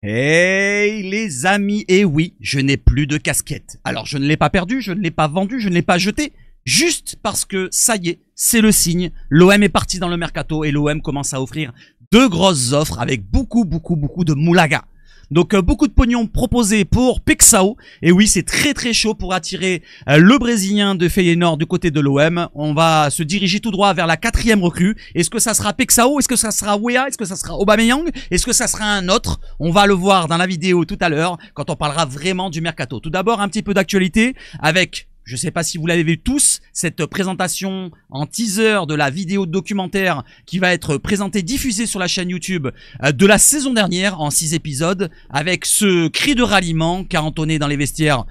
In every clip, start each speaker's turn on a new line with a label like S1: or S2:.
S1: Hey les amis, et oui, je n'ai plus de casquette. Alors je ne l'ai pas perdu, je ne l'ai pas vendu, je ne l'ai pas jeté, juste parce que ça y est, c'est le signe. L'OM est parti dans le mercato et l'OM commence à offrir de grosses offres avec beaucoup de moulaga. Donc beaucoup de pognon proposé pour Pexao. Et oui, c'est très chaud pour attirer le Brésilien de Feyenoord du côté de l'OM. On va se diriger tout droit vers la 4e recrue. Est-ce que ça sera Pexao? Est-ce que ça sera Weah? Est-ce que ça sera Aubameyang? Est-ce que ça sera un autre? On va le voir dans la vidéo tout à l'heure quand on parlera vraiment du mercato. Tout d'abord, un petit peu d'actualité avec... Je sais pas si vous l'avez vu tous, cette présentation en teaser de la vidéo documentaire qui va être présentée, diffusée sur la chaîne YouTube de la saison dernière en 6 épisodes avec ce cri de ralliement qu'a entonné dans les vestiaires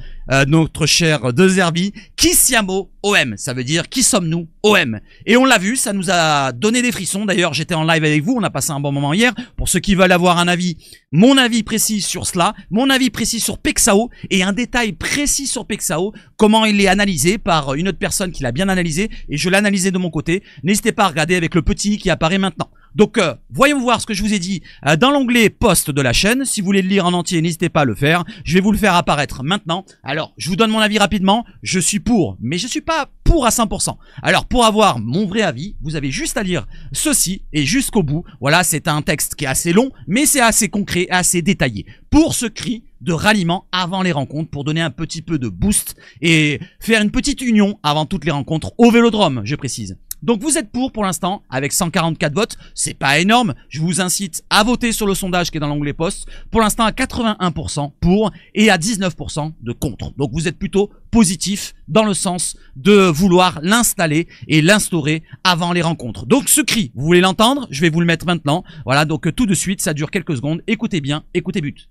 S1: notre cher De Zerbi. Qui siamo OM? Ça veut dire qui sommes-nous OM? Et on l'a vu, ça nous a donné des frissons. D'ailleurs, j'étais en live avec vous, on a passé un bon moment hier. Pour ceux qui veulent avoir un avis, mon avis précis sur cela, mon avis précis sur Pexao et un détail précis sur Pexao, comment il est analysé par une autre personne qui l'a bien analysé et je l'ai analysé de mon côté. N'hésitez pas à regarder avec le petit qui apparaît maintenant. Donc, voyons voir ce que je vous ai dit dans l'onglet post de la chaîne. Si vous voulez le lire en entier, n'hésitez pas à le faire. Je vais vous le faire apparaître maintenant. Alors, je vous donne mon avis rapidement. Je suis pour, mais je suis pas pour à 100%. Alors, pour avoir mon vrai avis, vous avez juste à lire ceci et jusqu'au bout. Voilà, c'est un texte qui est assez long, mais c'est assez concret, assez détaillé. Pour ce cri de ralliement avant les rencontres, pour donner un petit peu de boost et faire une petite union avant toutes les rencontres au Vélodrome, je précise. Donc vous êtes pour l'instant avec 144 votes, c'est pas énorme, je vous incite à voter sur le sondage qui est dans l'onglet post, pour l'instant à 81% pour et à 19% de contre. Donc vous êtes plutôt positif dans le sens de vouloir l'installer et l'instaurer avant les rencontres. Donc ce cri, vous voulez l'entendre? Je vais vous le mettre maintenant. Voilà, donc tout de suite, ça dure quelques secondes, écoutez bien, écoutez but.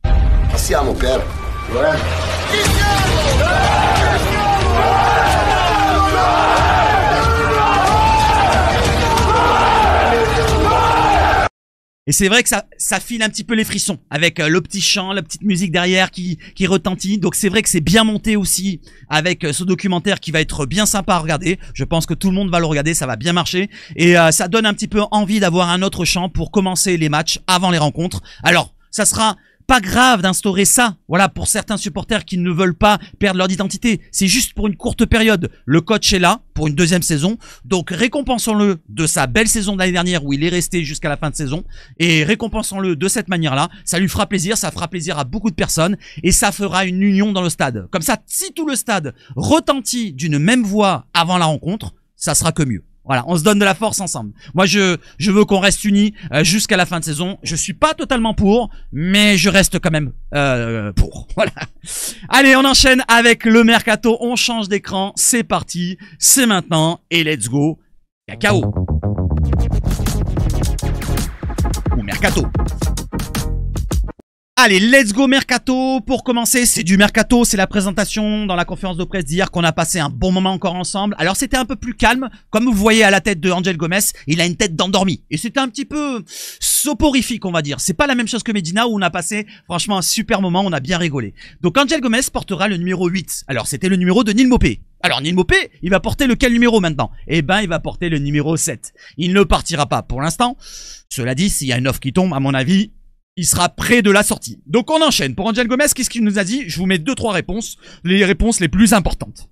S2: Chi siamo, Pier? Ouais. Chi siamo?
S1: Et c'est vrai que ça file un petit peu les frissons avec le petit chant, la petite musique derrière qui retentit. Donc c'est vrai que c'est bien monté aussi avec ce documentaire qui va être bien sympa à regarder. Je pense que tout le monde va le regarder, ça va bien marcher. Et ça donne un petit peu envie d'avoir un autre chant pour commencer les matchs avant les rencontres. Alors, ça sera... pas grave d'instaurer ça, voilà, pour certains supporters qui ne veulent pas perdre leur identité. C'est juste pour une courte période. Le coach est là pour une 2e saison, donc récompensons-le de sa belle saison de l'année dernière où il est resté jusqu'à la fin de saison et récompensons-le de cette manière-là. Ça lui fera plaisir, ça fera plaisir à beaucoup de personnes et ça fera une union dans le stade. Comme ça, si tout le stade retentit d'une même voix avant la rencontre, ça sera que mieux. Voilà, on se donne de la force ensemble. Moi, je veux qu'on reste unis jusqu'à la fin de saison. Je suis pas totalement pour, mais je reste quand même pour. Voilà. Allez, on enchaîne avec le mercato. On change d'écran. C'est parti. C'est maintenant. Et let's go. Cacao. Ou mercato. Allez, let's go mercato. Pour commencer, c'est du mercato, c'est la présentation dans la conférence de presse d'hier qu'on a passé un bon moment encore ensemble. Alors c'était un peu plus calme, comme vous voyez à la tête de Angel Gomes, il a une tête d'endormi. Et c'était un petit peu soporifique, on va dire. C'est pas la même chose que Medina où on a passé franchement un super moment, on a bien rigolé. Donc Angel Gomes portera le numéro 8. Alors c'était le numéro de Neal Maupay. Alors Neal Maupay, il va porter lequel numéro maintenant? Eh ben il va porter le numéro 7. Il ne partira pas pour l'instant. Cela dit, s'il y a une offre qui tombe, à mon avis... il sera près de la sortie. Donc on enchaîne. Pour Angel Gomes, qu'est-ce qu'il nous a dit? Je vous mets 2-3 réponses. Les réponses les plus importantes.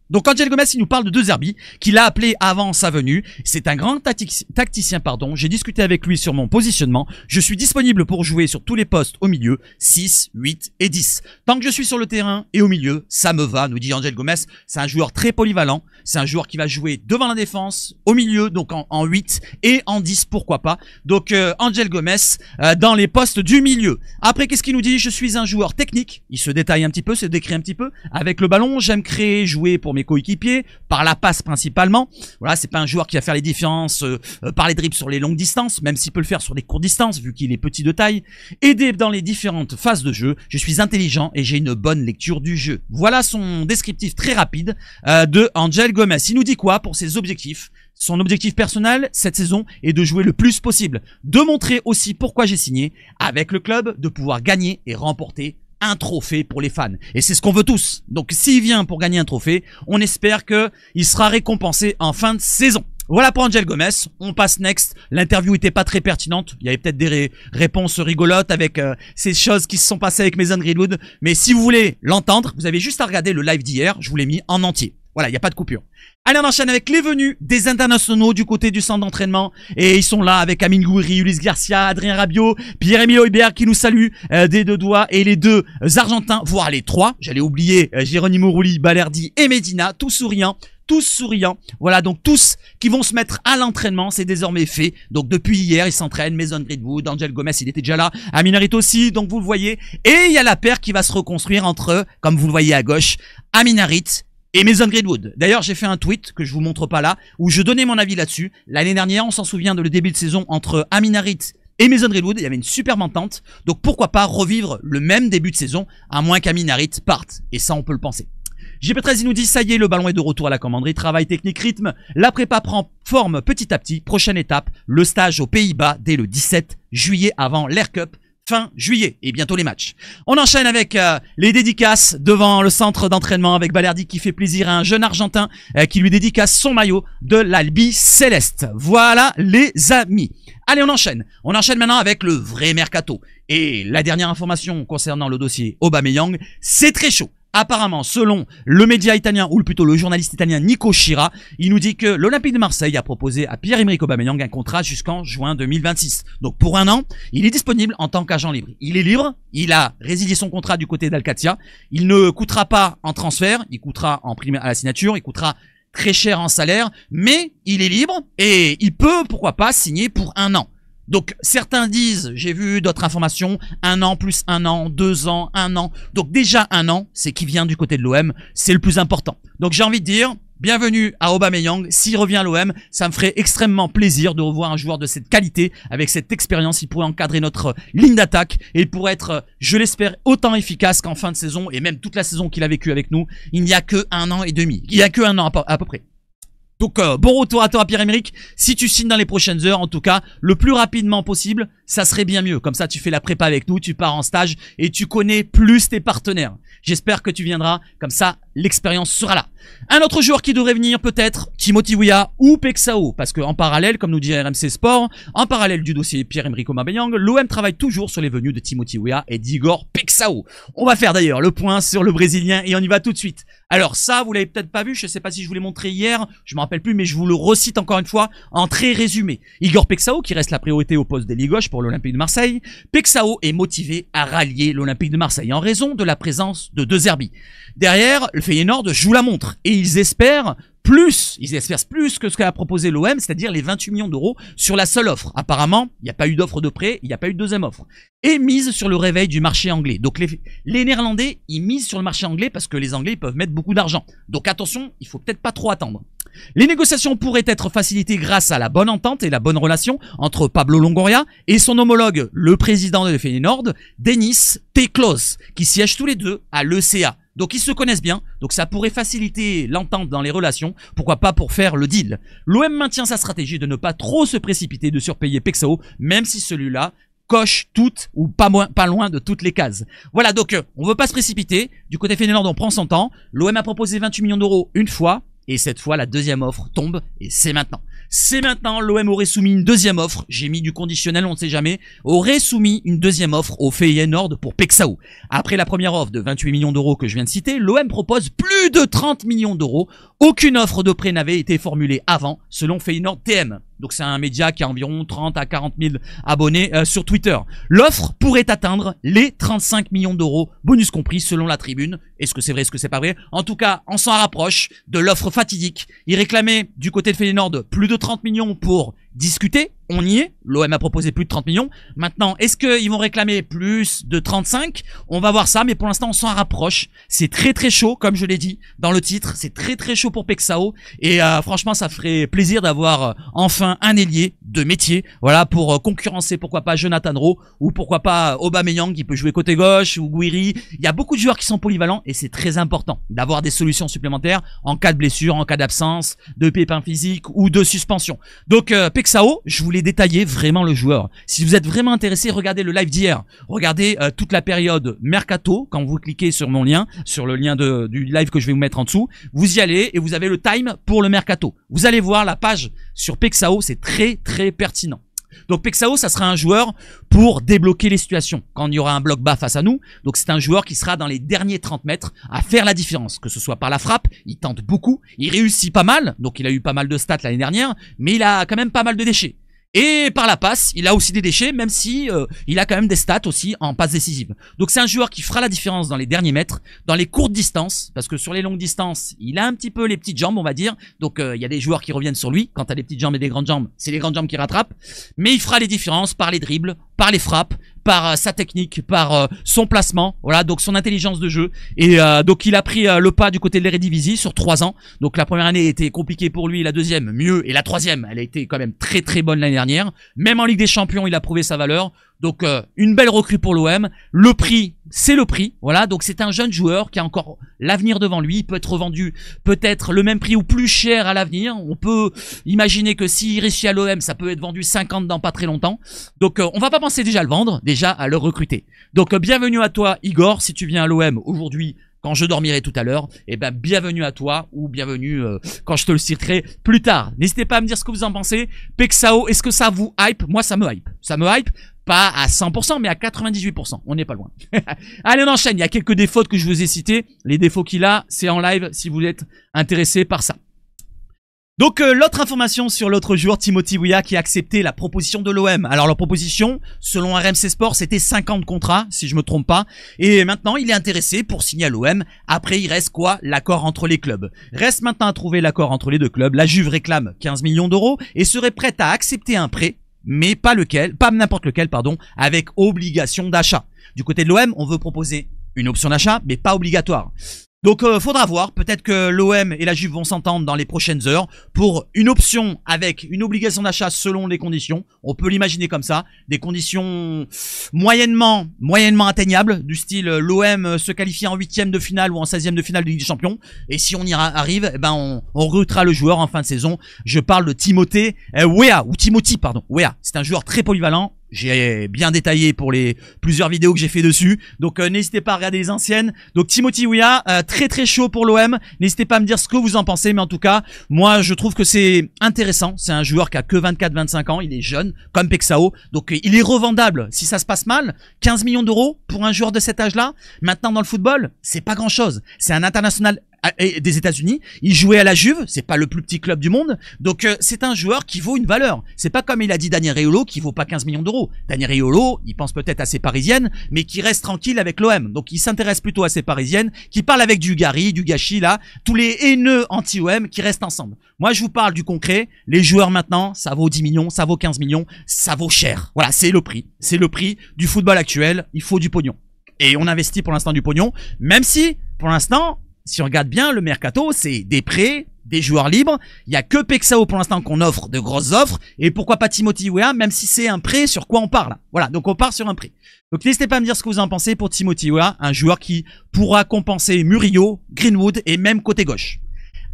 S1: Donc Angel Gomes, il nous parle de De Zerbi, qu'il a appelé avant sa venue. C'est un grand tacticien, pardon. J'ai discuté avec lui sur mon positionnement. Je suis disponible pour jouer sur tous les postes au milieu, 6, 8 et 10. Tant que je suis sur le terrain et au milieu, ça me va, nous dit Angel Gomes. C'est un joueur très polyvalent. C'est un joueur qui va jouer devant la défense, au milieu, donc en 8 et en 10, pourquoi pas. Donc Angel Gomes dans les postes du milieu. Après, qu'est-ce qu'il nous dit? Je suis un joueur technique. Il se détaille un petit peu, se décrit un petit peu. Avec le ballon, j'aime créer, jouer pour mes coéquipiers, par la passe principalement. Voilà, c'est pas un joueur qui va faire les différences par les dribbles sur les longues distances, même s'il peut le faire sur des courtes distances, vu qu'il est petit de taille. Aider dans les différentes phases de jeu. Je suis intelligent et j'ai une bonne lecture du jeu. Voilà son descriptif très rapide de Angel Gomes. Il nous dit quoi pour ses objectifs? Son objectif personnel cette saison est de jouer le plus possible, de montrer aussi pourquoi j'ai signé avec le club, de pouvoir gagner et remporter un trophée pour les fans. Et c'est ce qu'on veut tous. Donc s'il vient pour gagner un trophée, on espère qu'il sera récompensé en fin de saison. Voilà pour Angel Gomez, on passe next. L'interview était pas très pertinente, il y avait peut-être des réponses rigolotes avec ces choses qui se sont passées avec Mason Greenwood. Mais si vous voulez l'entendre, vous avez juste à regarder le live d'hier, je vous l'ai mis en entier. Voilà, il n'y a pas de coupure. Allez, on enchaîne avec les venues des internationaux du côté du centre d'entraînement. Et ils sont là avec Amine Gouiri, Ulysse Garcia, Adrien Rabiot, Pierre-Emile Højbjerg qui nous salue des deux doigts. Et les deux Argentins, voire les trois. J'allais oublier Geronimo Rulli, Balerdi et Medina, tous souriants. Tous souriants. Voilà, donc tous qui vont se mettre à l'entraînement, c'est désormais fait. Donc depuis hier, ils s'entraînent. Mason Greenwood, Angel Gomez, il était déjà là. Amine Harit aussi, donc vous le voyez. Et il y a la paire qui va se reconstruire entre, comme vous le voyez à gauche, Amine Harit et Mason Greenwood. D'ailleurs, j'ai fait un tweet que je vous montre pas là, où je donnais mon avis là-dessus. L'année dernière, on s'en souvient de le début de saison entre Amine Harit et Mason Greenwood, il y avait une superbe entente. Donc pourquoi pas revivre le même début de saison, à moins qu'Amine Harit parte. Et ça, on peut le penser. JP13 il nous dit ça y est, le ballon est de retour à la commanderie, travail technique, rythme, la prépa prend forme petit à petit, prochaine étape, le stage aux Pays-Bas dès le 17 juillet avant l'Air Cup, fin juillet et bientôt les matchs. On enchaîne avec les dédicaces devant le centre d'entraînement avec Balerdi qui fait plaisir à un jeune Argentin qui lui dédicace son maillot de l'Albi Céleste. Voilà les amis. Allez, on enchaîne maintenant avec le vrai mercato. Et la dernière information concernant le dossier Aubameyang, c'est très chaud. Apparemment, selon le média italien, ou plutôt le journaliste italien Nico Schira, il nous dit que l'Olympique de Marseille a proposé à Pierre-Emerick Aubameyang un contrat jusqu'en juin 2026. Donc pour un an, il est disponible en tant qu'agent libre. Il est libre, il a résilié son contrat du côté d'Alcatia, il ne coûtera pas en transfert, il coûtera en prime à la signature, il coûtera très cher en salaire, mais il est libre et il peut, pourquoi pas, signer pour un an. Donc certains disent, j'ai vu d'autres informations, 1 an plus 1 an, 2 ans, 1 an. Donc déjà 1 an, c'est qui vient du côté de l'OM, c'est le plus important. Donc j'ai envie de dire, bienvenue à Aubameyang. S'il revient à l'OM, ça me ferait extrêmement plaisir de revoir un joueur de cette qualité, avec cette expérience. Il pourrait encadrer notre ligne d'attaque et il pourrait être, je l'espère, autant efficace qu'en fin de saison et même toute la saison qu'il a vécu avec nous. Il n'y a que 1 an et demi. Il n'y a que 1 an à peu près. Donc bon retour à toi Pierre-Emerick, si tu signes dans les prochaines heures, en tout cas, le plus rapidement possible, ça serait bien mieux. Comme ça tu fais la prépa avec nous, tu pars en stage et tu connais plus tes partenaires. J'espère que tu viendras, comme ça l'expérience sera là. Un autre joueur qui devrait venir peut-être, Timothy Weah ou Pexao, parce que en parallèle, comme nous dit RMC Sport, en parallèle du dossier Pierre-Emerick Aubameyang, l'OM travaille toujours sur les venues de Timothy Weah et d'Igor Pexao. On va faire d'ailleurs le point sur le Brésilien et on y va tout de suite. Alors ça, vous l'avez peut-être pas vu, je sais pas si je vous l'ai montré hier, je me rappelle plus, mais je vous le recite encore une fois en très résumé. Igor Pexao, qui reste la priorité au poste d'ailier gauche pour l'Olympique de Marseille, Pexao est motivé à rallier l'Olympique de Marseille en raison de la présence de De Zerbi. Derrière, le Feyenoord joue la montre et ils espèrent plus que ce qu'a proposé l'OM, c'est-à-dire les 28 millions d'euros sur la seule offre. Apparemment, il n'y a pas eu d'offre de prêt, il n'y a pas eu de deuxième offre. Et mise sur le réveil du marché anglais. Donc les Néerlandais, ils misent sur le marché anglais parce que les Anglais ils peuvent mettre beaucoup d'argent. Donc attention, il faut peut-être pas trop attendre. Les négociations pourraient être facilitées grâce à la bonne entente et la bonne relation entre Pablo Longoria et son homologue, le président de Feyenoord, Denis Teklos, qui siègent tous les deux à l'ECA. Donc ils se connaissent bien, donc ça pourrait faciliter l'entente dans les relations, pourquoi pas pour faire le deal. L'OM maintient sa stratégie de ne pas trop se précipiter de surpayer Pexao, même si celui-là coche toutes ou pas loin de toutes les cases. Voilà, donc on veut pas se précipiter, du côté Feyenoord on prend son temps, l'OM a proposé 28 millions d'euros une fois, et cette fois la deuxième offre tombe, et c'est maintenant. C'est maintenant, l'OM aurait soumis une deuxième offre, j'ai mis du conditionnel, on ne sait jamais, aurait soumis une deuxième offre au Feyenoord pour Pexao. Après la première offre de 28 millions d'euros que je viens de citer, l'OM propose plus de 30 millions d'euros. Aucune offre de prêt n'avait été formulée avant, selon Feyenoord TM. Donc c'est un média qui a environ 30 à 40 000 abonnés sur Twitter. L'offre pourrait atteindre les 35 millions d'euros, bonus compris selon la tribune. Est-ce que c'est vrai, est-ce que c'est pas vrai? En tout cas, on s'en rapproche de l'offre fatidique. Il réclamait du côté de Feyenoord plus de 30 millions pour discuter. On y est, l'OM a proposé plus de 30 millions. Maintenant, est-ce qu'ils vont réclamer plus de 35? On va voir ça, mais pour l'instant, on s'en rapproche. C'est très très chaud, comme je l'ai dit dans le titre. C'est très très chaud pour Pexao. Et franchement, ça ferait plaisir d'avoir enfin un ailier de métier. Voilà, pour concurrencer, pourquoi pas Jonathan Rowe, ou pourquoi pas Aubameyang qui peut jouer côté gauche, ou Gouiri. Il y a beaucoup de joueurs qui sont polyvalents, et c'est très important d'avoir des solutions supplémentaires en cas de blessure, en cas d'absence, de pépins physiques ou de suspension. Donc, Pexao Pexao, je voulais détailler vraiment le joueur. Si vous êtes vraiment intéressé, regardez le live d'hier. Regardez toute la période Mercato. Quand vous cliquez sur mon lien, sur le lien du live que je vais vous mettre en dessous, vous y allez et vous avez le time pour le Mercato. Vous allez voir la page sur Pexao, c'est très très pertinent. Donc Pexao, ça sera un joueur pour débloquer les situations quand il y aura un bloc bas face à nous. Donc c'est un joueur qui sera dans les derniers 30 mètres à faire la différence, que ce soit par la frappe, il tente beaucoup, il réussit pas mal, donc il a eu pas mal de stats l'année dernière, mais il a quand même pas mal de déchets. Et par la passe, il a aussi des déchets, même si il a quand même des stats aussi en passe décisive. Donc c'est un joueur qui fera la différence dans les derniers mètres, dans les courtes distances, parce que sur les longues distances, il a un petit peu les petites jambes, on va dire. Donc il y a des joueurs qui reviennent sur lui. Quand t'as des petites jambes et des grandes jambes, c'est les grandes jambes qui rattrapent. Mais il fera les différences par les dribbles, par les frappes, par sa technique, par son placement, voilà, donc son intelligence de jeu. Et donc il a pris le pas du côté de l'Eredivisie sur 3 ans. Donc la première année était compliquée pour lui, la deuxième mieux, et la troisième, elle a été quand même très très bonne l'année dernière. Même en Ligue des Champions, il a prouvé sa valeur. Donc une belle recrue pour l'OM. Le prix, c'est le prix. Voilà, donc c'est un jeune joueur qui a encore l'avenir devant lui. Il peut être revendu peut-être le même prix ou plus cher à l'avenir. On peut imaginer que s'il réussit à l'OM, ça peut être vendu 50 dans pas très longtemps. Donc on va pas penser déjà à le vendre, déjà à le recruter. Donc bienvenue à toi Igor, si tu viens à l'OM aujourd'hui, quand je dormirai tout à l'heure, et ben bienvenue à toi, ou bienvenue quand je te le citerai plus tard. N'hésitez pas à me dire ce que vous en pensez. Pexao, est-ce que ça vous hype? Moi ça me hype. Ça me hype. Pas à 100%, mais à 98%. On n'est pas loin. Allez, on enchaîne. Il y a quelques défauts que je vous ai cités. Les défauts qu'il a, c'est en live si vous êtes intéressé par ça. Donc l'autre information sur l'autre joueur, Timothy Weah, qui a accepté la proposition de l'OM. Alors la proposition, selon RMC Sport, c'était 50 contrats, si je me trompe pas. Et maintenant, il est intéressé pour signer à l'OM. Après, il reste quoi? L'accord entre les clubs. Reste maintenant à trouver l'accord entre les deux clubs. La Juve réclame 15 millions d'euros et serait prête à accepter un prêt, mais pas n'importe lequel, pardon, avec obligation d'achat. Du côté de l'OM, on veut proposer une option d'achat, mais pas obligatoire. Donc faudra voir, peut-être que l'OM et la Juve vont s'entendre dans les prochaines heures pour une option avec une obligation d'achat selon les conditions. On peut l'imaginer comme ça, des conditions moyennement atteignables, du style l'OM se qualifie en 8e de finale ou en 16e de finale de Ligue des Champions. Et si on y arrive, eh ben on recrutera le joueur en fin de saison. Je parle de Timothy Weah. C'est un joueur très polyvalent. J'ai bien détaillé pour les plusieurs vidéos que j'ai fait dessus. Donc n'hésitez pas à regarder les anciennes. Donc Timothy Weah, très très chaud pour l'OM. N'hésitez pas à me dire ce que vous en pensez. Mais en tout cas, moi je trouve que c'est intéressant. C'est un joueur qui a que 24-25 ans. Il est jeune, comme Pexao. Donc il est revendable si ça se passe mal. 15 millions d'euros pour un joueur de cet âge-là. Maintenant dans le football, c'est pas grand-chose. C'est un international des États-Unis, il jouait à la Juve, c'est pas le plus petit club du monde, donc c'est un joueur qui vaut une valeur. C'est pas comme il a dit Daniel Riolo qui vaut pas 15 millions d'euros. Daniel Riolo, il pense peut-être à ses parisiennes, mais qui reste tranquille avec l'OM. Donc il s'intéresse plutôt à ses parisiennes, qui parle avec du Gary, du Gachi là, tous les haineux anti-OM qui restent ensemble. Moi je vous parle du concret, les joueurs maintenant, ça vaut 10 millions, ça vaut 15 millions, ça vaut cher. Voilà, c'est le prix. C'est le prix du football actuel, il faut du pognon. Et on investit pour l'instant du pognon, même si, pour l'instant, si on regarde bien, le mercato, c'est des prêts, des joueurs libres. Il y a que Pexao pour l'instant qu'on offre de grosses offres. Et pourquoi pas Timothy Weah, même si c'est un prêt, sur quoi on parle. Voilà, donc on part sur un prêt. Donc n'hésitez pas à me dire ce que vous en pensez pour Timothy Weah, un joueur qui pourra compenser Murillo, Greenwood et même côté gauche.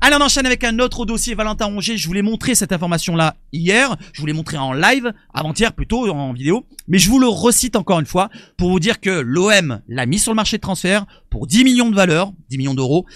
S1: Allez, on enchaîne avec un autre dossier, Valentin Rongier. Je voulais montrer cette information-là hier. Je vous l'ai montré en live, avant-hier plutôt, en vidéo. Mais je vous le recite encore une fois pour vous dire que l'OM l'a mis sur le marché de transfert pour 10 millions de valeur, 10 millions d'euros.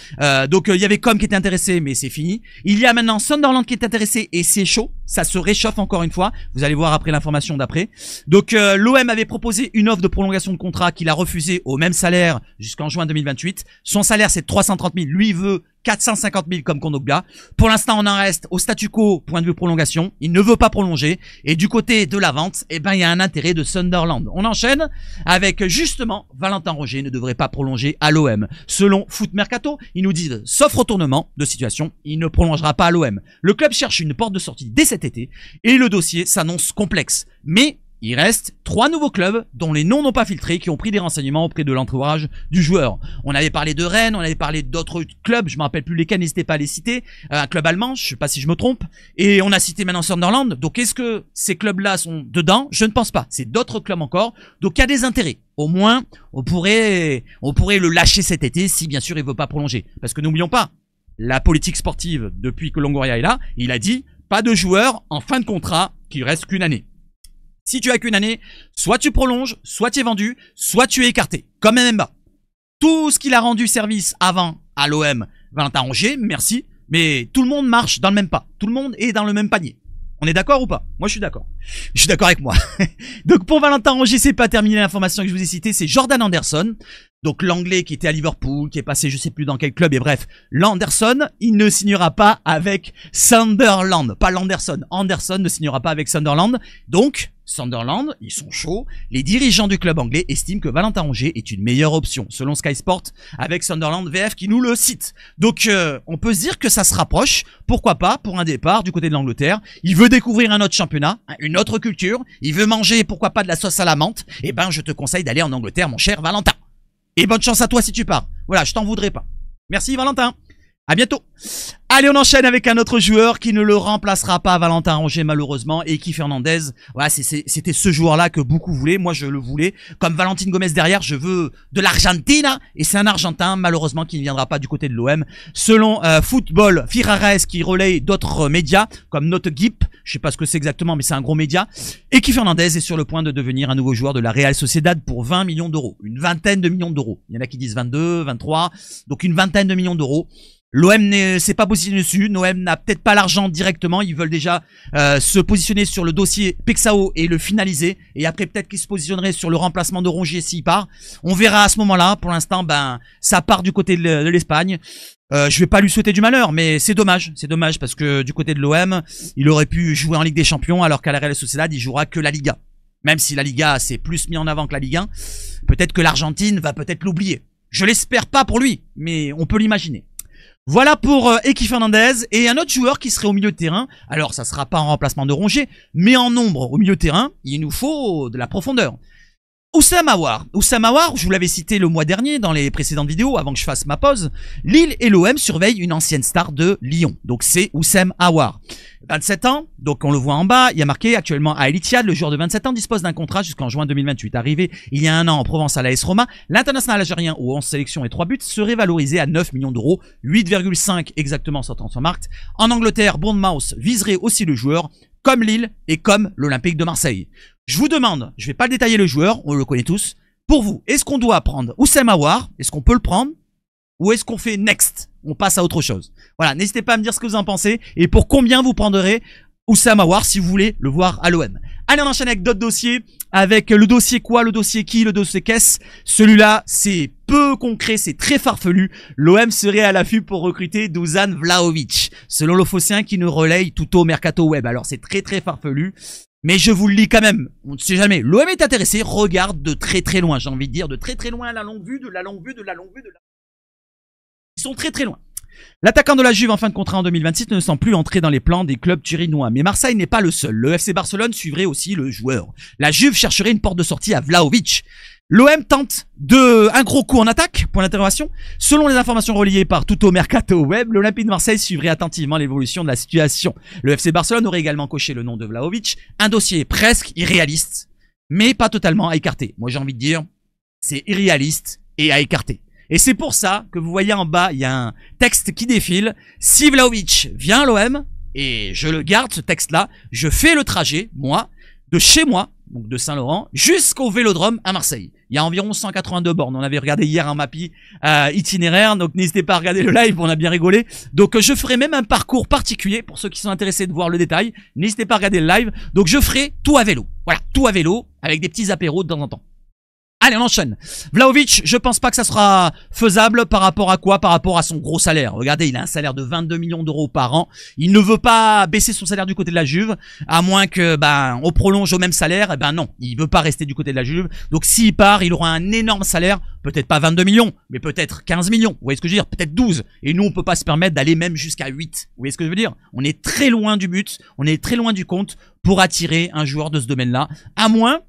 S1: Donc il y avait Com qui était intéressé, mais c'est fini. Il y a maintenant Sunderland qui est intéressé et c'est chaud. Ça se réchauffe encore une fois. Vous allez voir après l'information d'après. Donc l'OM avait proposé une offre de prolongation de contrat qu'il a refusé au même salaire jusqu'en juin 2028. Son salaire c'est 330 000. Lui il veut 450 000 comme Kondogbia. Pour l'instant, on en reste au statu quo, point de vue prolongation. Il ne veut pas prolonger. Et du côté de la vente, eh ben, il y a un intérêt de Sunderland. On enchaîne avec, justement, Valentin Rongier ne devrait pas prolonger à l'OM. Selon Foot Mercato, ils nous disent, sauf retournement de situation, il ne prolongera pas à l'OM. Le club cherche une porte de sortie dès cet été et le dossier s'annonce complexe. Mais il reste 3 nouveaux clubs dont les noms n'ont pas filtré, qui ont pris des renseignements auprès de l'entourage du joueur. On avait parlé de Rennes, on avait parlé d'autres clubs, je me rappelle plus lesquels, n'hésitez pas à les citer. Un club allemand, je sais pas si je me trompe. Et on a cité maintenant Sunderland. Donc est-ce que ces clubs-là sont dedans? Je ne pense pas. C'est d'autres clubs encore. Donc il y a des intérêts. Au moins, on pourrait le lâcher cet été si bien sûr il veut pas prolonger. Parce que n'oublions pas, la politique sportive, depuis que Longoria est là, il a dit pas de joueur en fin de contrat qui reste qu'une année. Si tu as qu'une année, soit tu prolonges, soit tu es vendu, soit tu es écarté. Comme Mbemba. Tout ce qu'il a rendu service avant à l'OM, Valentin Rongier, merci. Mais tout le monde marche dans le même pas. Tout le monde est dans le même panier. On est d'accord ou pas? Moi, je suis d'accord. Je suis d'accord avec moi. Donc, pour Valentin Rongier, c'est pas terminé l'information que je vous ai citée. C'est Jordan Anderson. Donc, l'anglais qui était à Liverpool, qui est passé je sais plus dans quel club. Et bref, l'Anderson, il ne signera pas avec Sunderland. Pas l'Anderson. Anderson ne signera pas avec Sunderland. Donc, Sunderland, ils sont chauds. Les dirigeants du club anglais estiment que Valentin Rongier est une meilleure option, selon Sky Sport, avec Sunderland VF qui nous le cite. Donc, on peut se dire que ça se rapproche. Pourquoi pas pour un départ du côté de l'Angleterre. Il veut découvrir un autre championnat, une autre culture. Il veut manger, pourquoi pas, de la sauce à la menthe. Eh ben, je te conseille d'aller en Angleterre, mon cher Valentin. Et bonne chance à toi si tu pars. Voilà, je t'en voudrais pas. Merci Valentin. À bientôt. Allez, on enchaîne avec un autre joueur qui ne le remplacera pas, Valentin Rongier, malheureusement. Et Eki Fernandez, voilà, c'était ce joueur-là que beaucoup voulaient. Moi, je le voulais. Comme Valentine Gomez derrière, je veux de l'Argentina. Et c'est un Argentin, malheureusement, qui ne viendra pas du côté de l'OM. Selon Football Firares, qui relaye d'autres médias, comme Note Gip, je sais pas ce que c'est exactement, mais c'est un gros média. Eki Fernandez est sur le point de devenir un nouveau joueur de la Real Sociedad pour 20 millions d'euros. Une vingtaine de millions d'euros. Il y en a qui disent 22, 23. Donc une vingtaine de millions d'euros. L'OM ne s'est pas positionné dessus, l'OM n'a peut-être pas l'argent directement, ils veulent déjà se positionner sur le dossier Pexao et le finaliser, et après peut-être qu'ils se positionneraient sur le remplacement de Rongier s'il part. On verra à ce moment-là, pour l'instant, ben ça part du côté de l'Espagne. Je vais pas lui souhaiter du malheur, mais c'est dommage parce que du côté de l'OM, il aurait pu jouer en Ligue des Champions, alors qu'à la Real Sociedad, il jouera que la Liga. Même si la Liga s'est plus mis en avant que la Ligue 1, peut-être que l'Argentine va peut-être l'oublier. Je l'espère pas pour lui, mais on peut l'imaginer. Voilà pour Eki Fernandez et un autre joueur qui serait au milieu de terrain. Alors ça sera pas en remplacement de Rongier, mais en nombre au milieu de terrain, il nous faut de la profondeur. Oussem Aouar. Oussem Aouar, je vous l'avais cité le mois dernier dans les précédentes vidéos avant que je fasse ma pause. Lille et l'OM surveillent une ancienne star de Lyon. Donc c'est Oussem Aouar. 27 ans, donc on le voit en bas, il y a marqué actuellement à El Ittihad, le joueur de 27 ans dispose d'un contrat jusqu'en juin 2028. Arrivé il y a un an en Provence à l'AS Roma, l'international algérien aux 11 sélections et 3 buts serait valorisé à 9 millions d'euros, 8,5 exactement sur Transfermarkt. En Angleterre, Bournemouth viserait aussi le joueur, comme Lille et comme l'Olympique de Marseille. Je vous demande, je vais pas détailler le joueur, on le connaît tous. Pour vous, est-ce qu'on doit prendre Oussem Aouar? Est-ce qu'on peut le prendre? Ou est-ce qu'on fait next? On passe à autre chose. Voilà, n'hésitez pas à me dire ce que vous en pensez et pour combien vous prendrez Oussem Aouar si vous voulez le voir à l'OM. Allez, on enchaîne avec d'autres dossiers. Avec le dossier quoi, le dossier qui, le dossier qu'est-ce. Celui-là, c'est peu concret, c'est très farfelu. L'OM serait à l'affût pour recruter Dusan Vlahovic, selon l'Ophocien qui nous relaye tout au Mercato Web. Alors c'est très très farfelu. Mais je vous le lis quand même, on ne sait jamais. L'OM est intéressé, regarde de très très loin, j'ai envie de dire, de très très loin, la longue vue, de la longue vue, de la longue vue, de la... Ils sont très très loin. L'attaquant de la Juve en fin de contrat en 2026 ne semble plus entrer dans les plans des clubs turinois. Mais Marseille n'est pas le seul. Le FC Barcelone suivrait aussi le joueur. La Juve chercherait une porte de sortie à Vlahovic. L'OM tente un gros coup en attaque, point d'interrogation. Selon les informations reliées par Tutto Mercato Web, l'Olympique de Marseille suivrait attentivement l'évolution de la situation. Le FC Barcelone aurait également coché le nom de Vlahovic, un dossier presque irréaliste, mais pas totalement à écarter. Moi j'ai envie de dire, c'est irréaliste et à écarter. Et c'est pour ça que vous voyez en bas, il y a un texte qui défile. Si Vlahovic vient à l'OM, et je le garde ce texte-là, je fais le trajet, moi, de chez moi, donc de Saint-Laurent, jusqu'au Vélodrome à Marseille. Il y a environ 182 bornes. On avait regardé hier un Mappy itinéraire, donc n'hésitez pas à regarder le live, on a bien rigolé. Donc je ferai même un parcours particulier pour ceux qui sont intéressés de voir le détail. N'hésitez pas à regarder le live. Donc je ferai tout à vélo. Voilà, tout à vélo, avec des petits apéros de temps en temps. Allez, on enchaîne. Vlahovic, je pense pas que ça sera faisable par rapport à quoi? Par rapport à son gros salaire. Regardez, il a un salaire de 22 millions d'euros par an. Il ne veut pas baisser son salaire du côté de la Juve, à moins que, on prolonge au même salaire. Eh ben non, il veut pas rester du côté de la Juve. Donc s'il part, il aura un énorme salaire. Peut-être pas 22 millions, mais peut-être 15 millions. Vous voyez ce que je veux dire? Peut-être 12. Et nous, on peut pas se permettre d'aller même jusqu'à 8. Vous voyez ce que je veux dire? On est très loin du but. On est très loin du compte pour attirer un joueur de ce domaine-là. À moins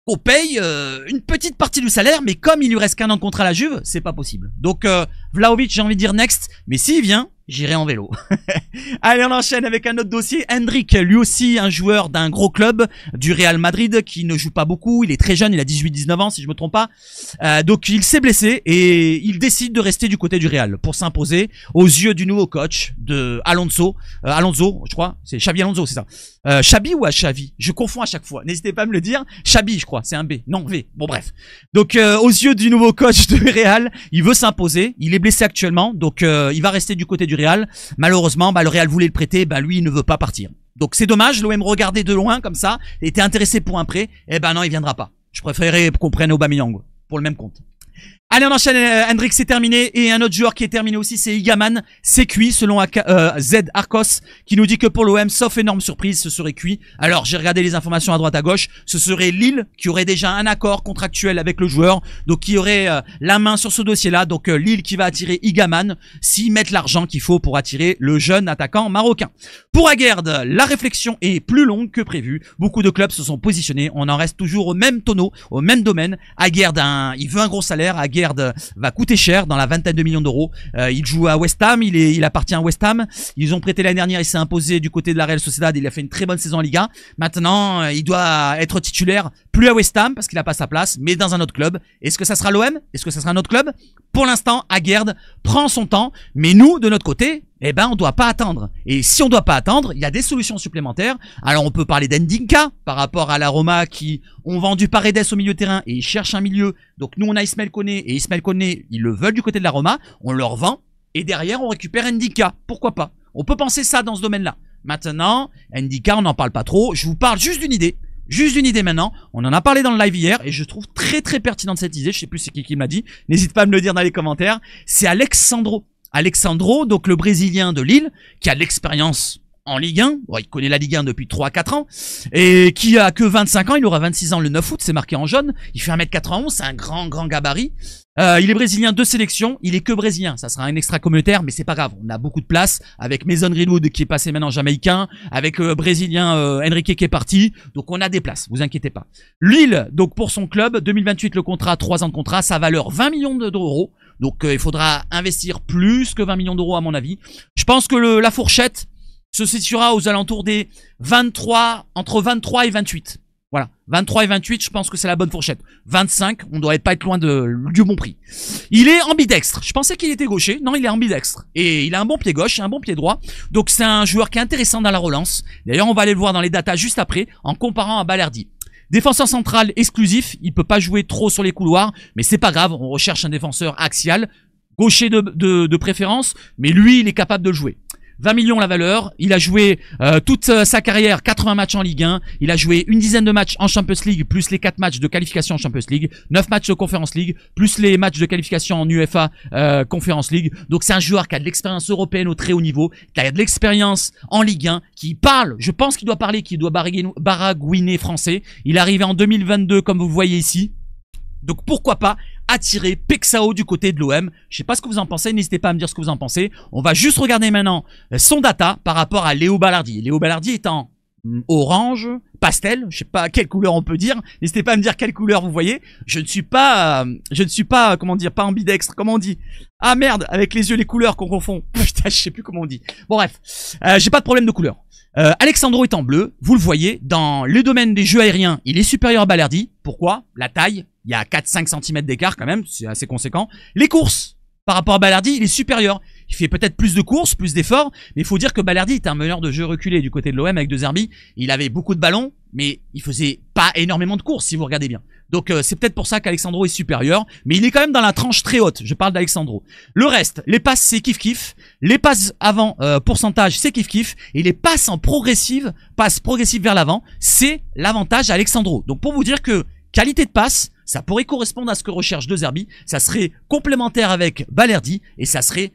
S1: on paye une petite partie du salaire, mais comme il lui reste qu'un an de contrat à la Juve, c'est pas possible. Donc Vlahovic, j'ai envie de dire next, mais s'il vient, J'irai en vélo. Allez, on enchaîne avec un autre dossier. Hendrik, lui aussi un joueur d'un gros club du Real Madrid qui ne joue pas beaucoup. Il est très jeune, il a 18-19 ans si je me trompe pas. Donc il s'est blessé et il décide de rester du côté du Real pour s'imposer aux yeux du nouveau coach de Alonso. Alonso, je crois. C'est Xabi Alonso, c'est ça. Xabi ou Xavi? Je confonds à chaque fois. N'hésitez pas à me le dire. Xabi, je crois. C'est un B. Non, V. Bon, bref. Donc aux yeux du nouveau coach de Real, il veut s'imposer. Il est blessé actuellement. Donc il va rester du côté du Real. Malheureusement, le Real voulait le prêter, lui il ne veut pas partir. Donc c'est dommage, l'OM regardait de loin comme ça, était intéressé pour un prêt, non, il viendra pas. Je préférerais qu'on prenne Aubameyang pour le même compte. Allez, on enchaîne. Hendrik, c'est terminé. Et un autre joueur qui est terminé aussi, c'est Igaman. C'est cuit, selon Z Arcos, qui nous dit que pour l'OM, sauf énorme surprise, ce serait cuit. Alors, j'ai regardé les informations à droite à gauche. Ce serait Lille qui aurait déjà un accord contractuel avec le joueur. Donc, qui aurait la main sur ce dossier-là. Donc, Lille qui va attirer Igaman s'ils mettent l'argent qu'il faut pour attirer le jeune attaquant marocain. Pour Aguerd, la réflexion est plus longue que prévu. Beaucoup de clubs se sont positionnés. On en reste toujours au même tonneau, au même domaine. Aguerd, il veut un gros salaire. Aguerd va coûter cher, dans la vingtaine de millions d'euros. Il joue à West Ham, il appartient à West Ham. Ils ont prêté l'année dernière, il s'est imposé du côté de la Real Sociedad, il a fait une très bonne saison en Liga. Maintenant, il doit être titulaire, plus à West Ham parce qu'il n'a pas sa place, mais dans un autre club. Est-ce que ça sera l'OM? Est-ce que ça sera un autre club? Pour l'instant, Aguerd prend son temps, mais nous, de notre côté, on doit pas attendre. Et si on doit pas attendre, il y a des solutions supplémentaires. Alors on peut parler d'Endinka par rapport à la Roma qui ont vendu Paredes au milieu de terrain et ils cherchent un milieu. Donc nous on a Ismaël Koné et Ismaël Koné, ils le veulent du côté de la Roma. On leur vend et derrière on récupère Ndika. Pourquoi pas? On peut penser ça dans ce domaine-là. Maintenant, Ndika on n'en parle pas trop. Je vous parle juste d'une idée. Juste d'une idée maintenant, on en a parlé dans le live hier et je trouve très très pertinente cette idée, je sais plus c'est qui me l'a dit, n'hésite pas à me le dire dans les commentaires, c'est Alexandro, donc le Brésilien de Lille, qui a de l'expérience en Ligue 1, bon, il connaît la Ligue 1 depuis 3-4 ans, et qui a que 25 ans, il aura 26 ans le 9 août, c'est marqué en jaune, il fait 1m91, c'est un grand gabarit. Il est brésilien de sélection, il est que brésilien, ça sera un extra communautaire, mais c'est pas grave, on a beaucoup de place, avec Mason Greenwood qui est passé maintenant jamaïcain, avec brésilien Enrique qui est parti, donc on a des places, vous inquiétez pas. Lille, donc pour son club, 2028 le contrat, 3 ans de contrat, sa valeur 20 millions d'euros, donc il faudra investir plus que 20 millions d'euros à mon avis. Je pense que la fourchette se situera aux alentours des 23, entre 23 et 28. Voilà, 23 et 28, je pense que c'est la bonne fourchette. 25, on doit pas être loin du bon prix. Il est ambidextre. Je pensais qu'il était gaucher. Non, il est ambidextre. Et il a un bon pied gauche et un bon pied droit. Donc c'est un joueur qui est intéressant dans la relance. D'ailleurs, on va aller le voir dans les datas juste après, en comparant à Balerdi. Défenseur central exclusif, il peut pas jouer trop sur les couloirs, mais c'est pas grave, on recherche un défenseur axial, gaucher de préférence, mais lui, il est capable de le jouer. 20 millions la valeur, il a joué toute sa carrière, 80 matchs en Ligue 1, il a joué une dizaine de matchs en Champions League, plus les 4 matchs de qualification en Champions League, 9 matchs de Conference League, plus les matchs de qualification en UEFA Conference League. Donc c'est un joueur qui a de l'expérience européenne au très haut niveau, qui a de l'expérience en Ligue 1, qui parle, je pense qu'il doit parler, qu'il doit baragouiner français. Il est arrivé en 2022 comme vous voyez ici. Donc pourquoi pas attirer Pexao du côté de l'OM. Je sais pas ce que vous en pensez, n'hésitez pas à me dire ce que vous en pensez. On va juste regarder maintenant son data par rapport à Léo Balardi. Léo Balardi est en orange, pastel, je sais pas quelle couleur on peut dire. N'hésitez pas à me dire quelle couleur vous voyez. Je ne suis pas, comment dire, pas ambidextre, comment on dit? Ah merde, avec les yeux, les couleurs qu'on confond. Putain, je sais plus comment on dit. Bon bref, j'ai pas de problème de couleur. Alexandro est en bleu, vous le voyez, dans le domaine des jeux aériens, il est supérieur à Balerdi. Pourquoi? La taille, il y a 4-5 cm d'écart quand même, c'est assez conséquent. Les courses, par rapport à Balerdi, il est supérieur. Il fait peut-être plus de courses, plus d'efforts, mais il faut dire que Balerdi est un meneur de jeu reculé du côté de l'OM avec De Zerbi. Il avait beaucoup de ballons, mais il faisait pas énormément de courses si vous regardez bien. Donc c'est peut-être pour ça qu'Alexandro est supérieur, mais il est quand même dans la tranche très haute, je parle d'Alexandro. Le reste, les passes c'est kiff-kiff, les passes avant pourcentage c'est kiff-kiff, et les passes en progressive, passes progressives vers l'avant, c'est l'avantage d'Alexandro. Donc pour vous dire que qualité de passe, ça pourrait correspondre à ce que recherche De Zerbi, ça serait complémentaire avec Balerdi, et ça serait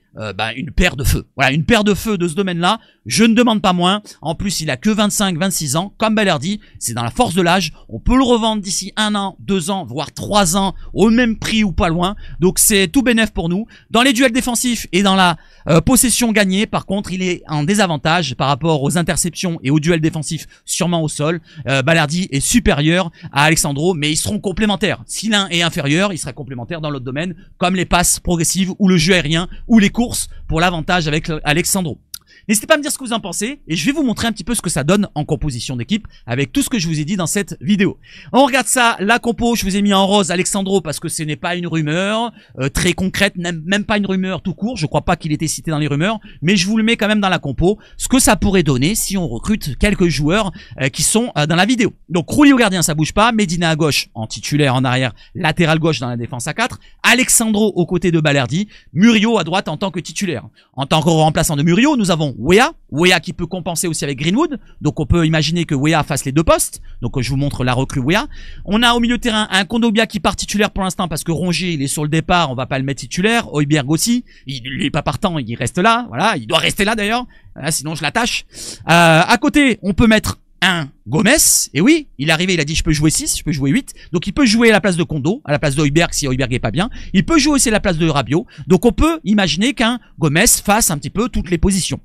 S1: une paire de feu. Voilà, une paire de feu de ce domaine-là, je ne demande pas moins. En plus, il a que 25-26 ans, comme Balerdi, c'est dans la force de l'âge. On peut le revendre d'ici 1 an, 2 ans, voire 3 ans, au même prix ou pas loin. Donc c'est tout bénef pour nous. Dans les duels défensifs et dans la possession gagnée, par contre, il est en désavantage par rapport aux interceptions et aux duels défensifs, sûrement au sol. Balerdi est supérieur à Alexandro, mais ils seront complémentaires. complémentaires. Si l'un est inférieur, il sera complémentaire dans l'autre domaine, comme les passes progressives ou le jeu aérien ou les courses pour l'avantage avec Alexandro. N'hésitez pas à me dire ce que vous en pensez et je vais vous montrer un petit peu ce que ça donne en composition d'équipe avec tout ce que je vous ai dit dans cette vidéo. On regarde ça, la compo, je vous ai mis en rose Alexandro parce que ce n'est pas une rumeur très concrète, même pas une rumeur tout court, je crois pas qu'il était cité dans les rumeurs, mais je vous le mets quand même dans la compo, ce que ça pourrait donner si on recrute quelques joueurs qui sont dans la vidéo. Donc Rulli au gardien, ça bouge pas, Medina à gauche en titulaire en arrière, latéral gauche dans la défense à 4, Alexandro aux côtés de Balerdi, Murillo à droite en tant que titulaire. En tant que remplaçant de Murillo, nous avons Weah qui peut compenser aussi avec Greenwood. Donc on peut imaginer que Weah fasse les deux postes. Donc je vous montre la recrue Weah. On a au milieu de terrain un Kondogbia qui part titulaire pour l'instant parce que Rongier il est sur le départ, on va pas le mettre titulaire. Højbjerg aussi, il est pas partant, il reste là. Voilà, il doit rester là d'ailleurs. Sinon je l'attache. À côté, on peut mettre un Gomez, et oui, il est arrivé, il a dit je peux jouer 6, je peux jouer 8, donc il peut jouer à la place de Kondo, à la place de Højbjerg si Højbjerg est pas bien, il peut jouer aussi à la place de Rabiot, donc on peut imaginer qu'un Gomez fasse un petit peu toutes les positions.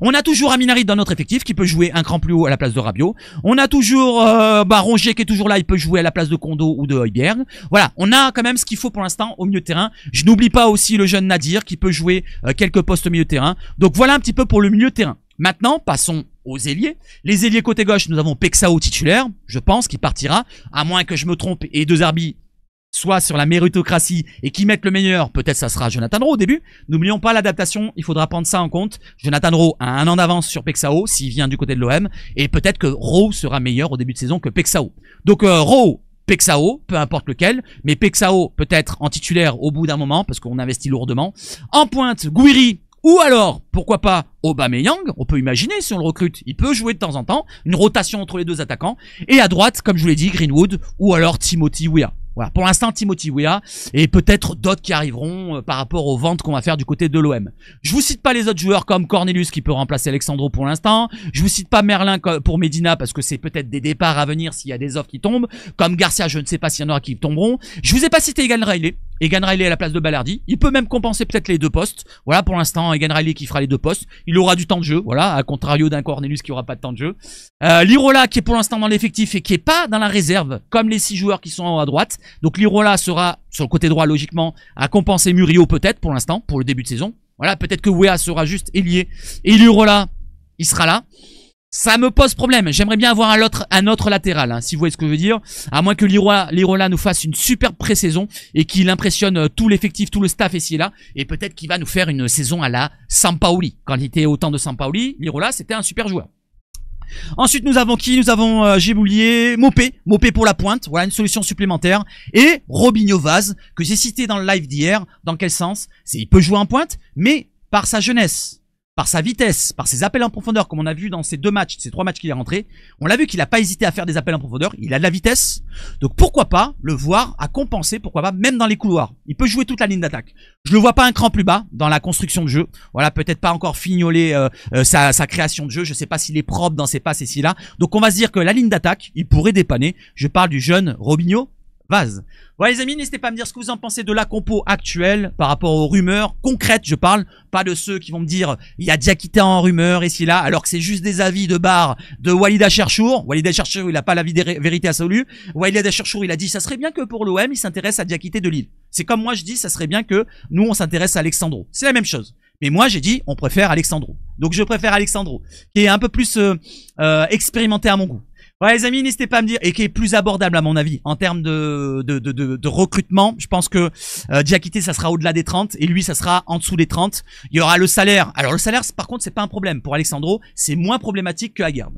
S1: On a toujours Aminari dans notre effectif qui peut jouer un cran plus haut à la place de Rabiot. On a toujours Rongier qui est toujours là, il peut jouer à la place de Kondo ou de Højbjerg. Voilà, on a quand même ce qu'il faut pour l'instant au milieu de terrain. Je n'oublie pas aussi le jeune Nadir qui peut jouer quelques postes au milieu de terrain. Donc voilà un petit peu pour le milieu de terrain. Maintenant, passons aux ailiers. Les ailiers côté gauche, nous avons Pexao titulaire, je pense, qui partira, à moins que je me trompe et De Zerbi soit sur la méritocratie et qui mettent le meilleur, peut-être ça sera Jonathan Rowe au début. N'oublions pas l'adaptation, il faudra prendre ça en compte. Jonathan Rowe a un an d'avance sur Pexao s'il vient du côté de l'OM et peut-être que Rowe sera meilleur au début de saison que Pexao. Donc Rowe, Pexao, peu importe lequel, mais Pexao peut-être en titulaire au bout d'un moment parce qu'on investit lourdement. En pointe, Gouiri. Ou alors, pourquoi pas Aubameyang, on peut imaginer si on le recrute, il peut jouer de temps en temps, une rotation entre les deux attaquants. Et à droite, comme je vous l'ai dit, Greenwood ou alors Timothy Weah. Voilà, pour l'instant Timothy Weah et peut-être d'autres qui arriveront par rapport aux ventes qu'on va faire du côté de l'OM. Je vous cite pas les autres joueurs comme Cornelius qui peut remplacer Alexandro pour l'instant. Je vous cite pas Merlin pour Medina parce que c'est peut-être des départs à venir s'il y a des offres qui tombent. Comme Garcia, je ne sais pas s'il y en aura qui tomberont. Je vous ai pas cité Egan Riley. Egan Riley à la place de Balerdi. Il peut même compenser peut-être les deux postes. Voilà, pour l'instant, Egan Riley qui fera les deux postes. Il aura du temps de jeu. Voilà, à contrario d'un Cornelius qui aura pas de temps de jeu. Lirola qui est pour l'instant dans l'effectif et qui est pas dans la réserve comme les 6 joueurs qui sont à droite. Donc Lirola sera sur le côté droit logiquement à compenser Murillo peut-être pour l'instant, pour le début de saison. Voilà, peut-être que Weah sera juste ailier et Lirola, il sera là. Ça me pose problème. J'aimerais bien avoir un autre latéral, hein, si vous voyez ce que je veux dire. À moins que Lirola nous fasse une super pré-saison et qu'il impressionne tout l'effectif, tout le staff ici et là. Et peut-être qu'il va nous faire une saison à la Sampaoli. Quand il était au temps de Sampaoli, Lirola, c'était un super joueur. Ensuite, nous avons qui? Nous avons, j'ai oublié, Mopé pour la pointe. Voilà, une solution supplémentaire. Et Robinho Vaz, que j'ai cité dans le live d'hier. Dans quel sens? Il peut jouer en pointe, mais par sa jeunesse. Par sa vitesse, par ses appels en profondeur, comme on a vu dans ces 2 matchs, ces 3 matchs qu'il est rentré, on l'a vu qu'il n'a pas hésité à faire des appels en profondeur, il a de la vitesse, donc pourquoi pas le voir à compenser, pourquoi pas même dans les couloirs, il peut jouer toute la ligne d'attaque. Je le vois pas un cran plus bas dans la construction de jeu, voilà, peut-être pas encore fignoler sa création de jeu, je sais pas s'il est propre dans ses passes ici là, donc on va se dire que la ligne d'attaque, il pourrait dépanner, je parle du jeune Robinho Vaz. Voilà les amis, n'hésitez pas à me dire ce que vous en pensez de la compo actuelle par rapport aux rumeurs concrètes, je parle, pas de ceux qui vont me dire il y a Diakité en rumeur ici là, alors que c'est juste des avis de bar de Walid Acharchour. Walid Acharchour, il a pas la vérité absolue. Walid Acharchour, il a dit ça serait bien que pour l'OM, il s'intéresse à Diakité de Lille. C'est comme moi je dis, ça serait bien que nous on s'intéresse à Alexandro. C'est la même chose. Mais moi j'ai dit on préfère Alexandro. Donc je préfère Alexandro, qui est un peu plus expérimenté à mon goût. Ouais les amis, n'hésitez pas à me dire, et qui est plus abordable à mon avis, en termes de recrutement. Je pense que Diakité ça sera au-delà des 30, et lui ça sera en dessous des 30. Il y aura le salaire. Alors le salaire par contre c'est pas un problème. Pour Alexandro, c'est moins problématique que Aguerd.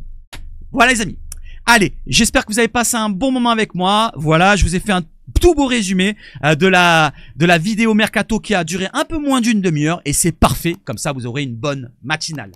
S1: Voilà les amis. Allez, j'espère que vous avez passé un bon moment avec moi. Voilà, je vous ai fait un tout beau résumé de la vidéo Mercato qui a duré un peu moins d'une demi-heure, et c'est parfait, comme ça vous aurez une bonne matinale.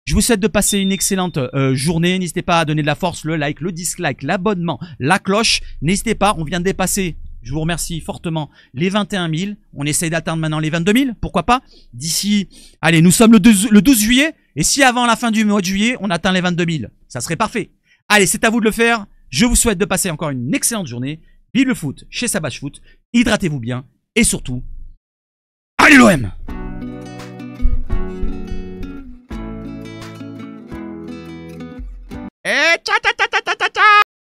S1: Je vous souhaite de passer une excellente journée. N'hésitez pas à donner de la force, le like, le dislike, l'abonnement, la cloche. N'hésitez pas, on vient de dépasser, je vous remercie fortement, les 21 000. On essaye d'atteindre maintenant les 22 000, pourquoi pas. D'ici, allez, nous sommes le 12 juillet. Et si avant la fin du mois de juillet, on atteint les 22 000, ça serait parfait. Allez, c'est à vous de le faire. Je vous souhaite de passer encore une excellente journée. Vive le foot chez Savage Foot. Hydratez-vous bien. Et surtout, allez l'OM! Eh, tcha tcha tcha